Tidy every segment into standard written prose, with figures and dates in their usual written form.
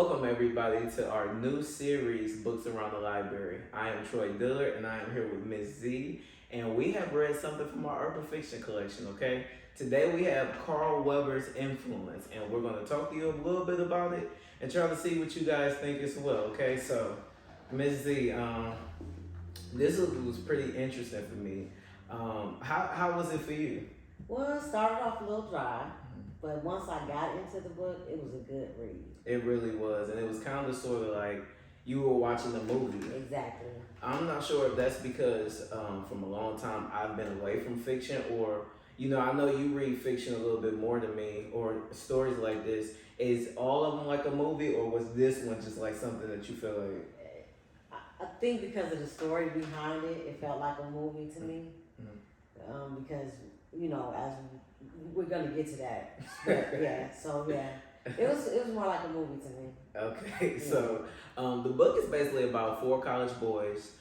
Welcome everybody to our new series, Books Around the Library. I am Troy Dillard and I am here with Miss Z, and we have read something from our urban fiction collection, okay? Today we have Carl Weber's Influence, and we're going to talk to you a little bit about it and try to see what you guys think as well, okay? So, Miss Z, this was pretty interesting for me. How was it for you? Well, it started off a little dry, but once I got into the book, it was a good read. It really was, and it was kind of sort of like you were watching a movie. Exactly. I'm not sure if that's because from a long time I've been away from fiction, or I know you read fiction a little bit more than me, or stories like this. Is all of them like a movie, or was this one just like something that you feel like? I think because of the story behind it, it felt like a movie to me. Because as we're gonna get to that, but it was more like a movie to me. Okay, Yeah. so the book is basically about four college boys.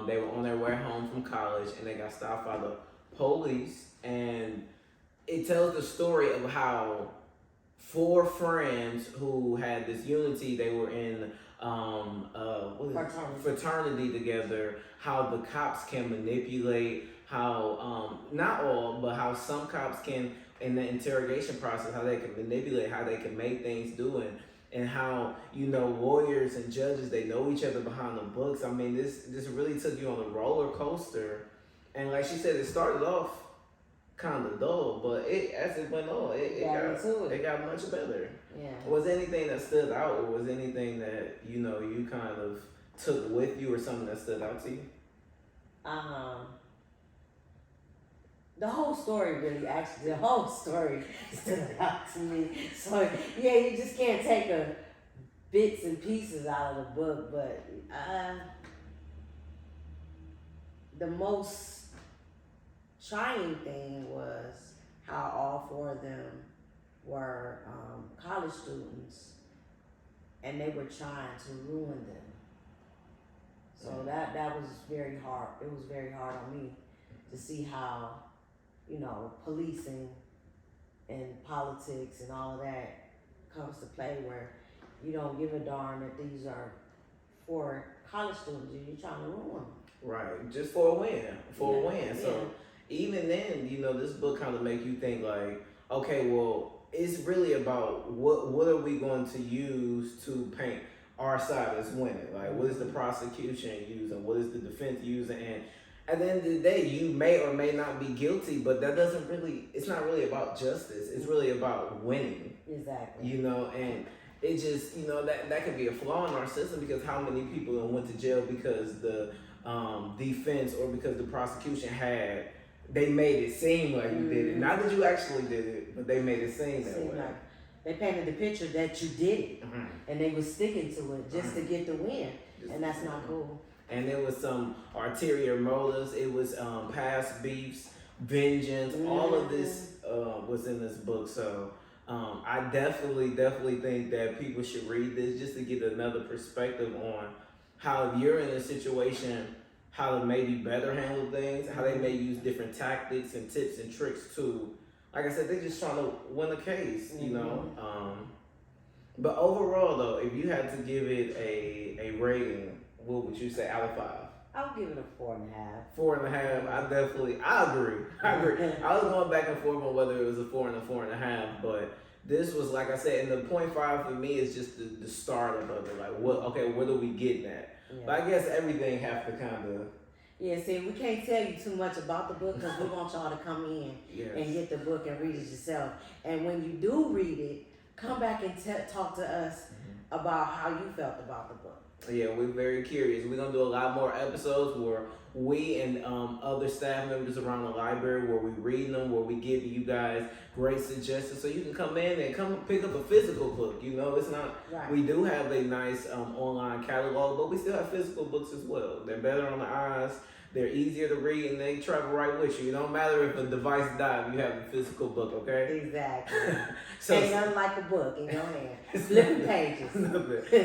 They were on their way home from college and they got stopped by the police, and it tells the story of how four friends who had this unity, they were in fraternity together, how the cops can manipulate, how not all, but how some cops can, in the interrogation process, how they can manipulate, how they can make things do it, and how lawyers and judges, they know each other behind the books. I mean, this really took you on a roller coaster, and like she said, it started off kind of dull, but as it went on, it got much better. Yeah. Was there anything that stood out, or was anything that you kind of took with you, or something that stood out to you? The whole story stood out to me. So yeah, you just can't take bits and pieces out of the book, but the most trying thing was how all four of them were college students, and they were trying to ruin them. So that was very hard. It was very hard on me to see how policing and politics and all of that comes to play, where you don't give a darn that these are four college students and you're trying to ruin them. Right, just for a win. So even then, this book kind of make you think like, okay, well, it's really about what are we going to use to paint our side as winning? Like, what is the prosecution using? What is the defense using? And at the end of the day, you may or may not be guilty, but it's not really about justice. It's really about winning. Exactly. And it just, that could be a flaw in our system, because how many people went to jail because the defense or because the prosecution they made it seem like you did it. Not that you actually did it, but they made it seem that way. Like they painted the picture that you did it, and they were sticking to it just to get the win, and that's not cool. And there was some ulterior motives. It was past beefs, vengeance. All of this was in this book. So I definitely think that people should read this just to get another perspective on how, if you're in a situation, how to maybe better handle things, how they may use different tactics and tips and tricks to, like I said, they're just trying to win a case, But overall, though, if you had to give it a rating, what would you say out of 5? I'll give it a 4.5. 4.5. I agree. I was going back and forth on whether it was a 4 and a 4.5, but this was, like I said, and the 0.5 for me is just the startup of it. Like, what are we getting at? Yeah. But I guess everything have to kind of. Yeah, see, we can't tell you too much about the book because we want y'all to come in and get the book and read it yourself. And when you do read it, come back and talk to us about how you felt about the book. Yeah, we're very curious. We're going to do a lot more episodes where we and other staff members around the library, where we read them, where we give you guys great suggestions, so you can come in and come pick up a physical book. It's not, right. We do have a nice online catalog, but we still have physical books as well. They're better on the eyes. They're easier to read, and they travel right with you. It don't matter if a device dies, you have a physical book, okay? Exactly. Ain't nothing like a book in your hand. Flipping pages.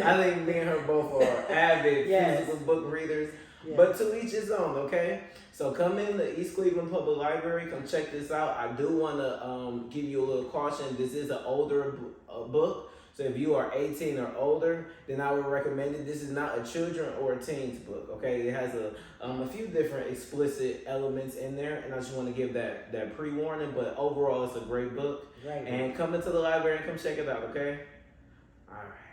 I think me and her both are avid physical book readers. Yes. But to each his own, okay? So come in the East Cleveland Public Library. Come check this out. I do want to give you a little caution. This is an older book. So if you are 18 or older, then I would recommend it. This is not a children or a teens book, okay? It has a few different explicit elements in there, and I just want to give that pre-warning, but overall it's a great book. Right. And come into the library and come check it out, okay? All right.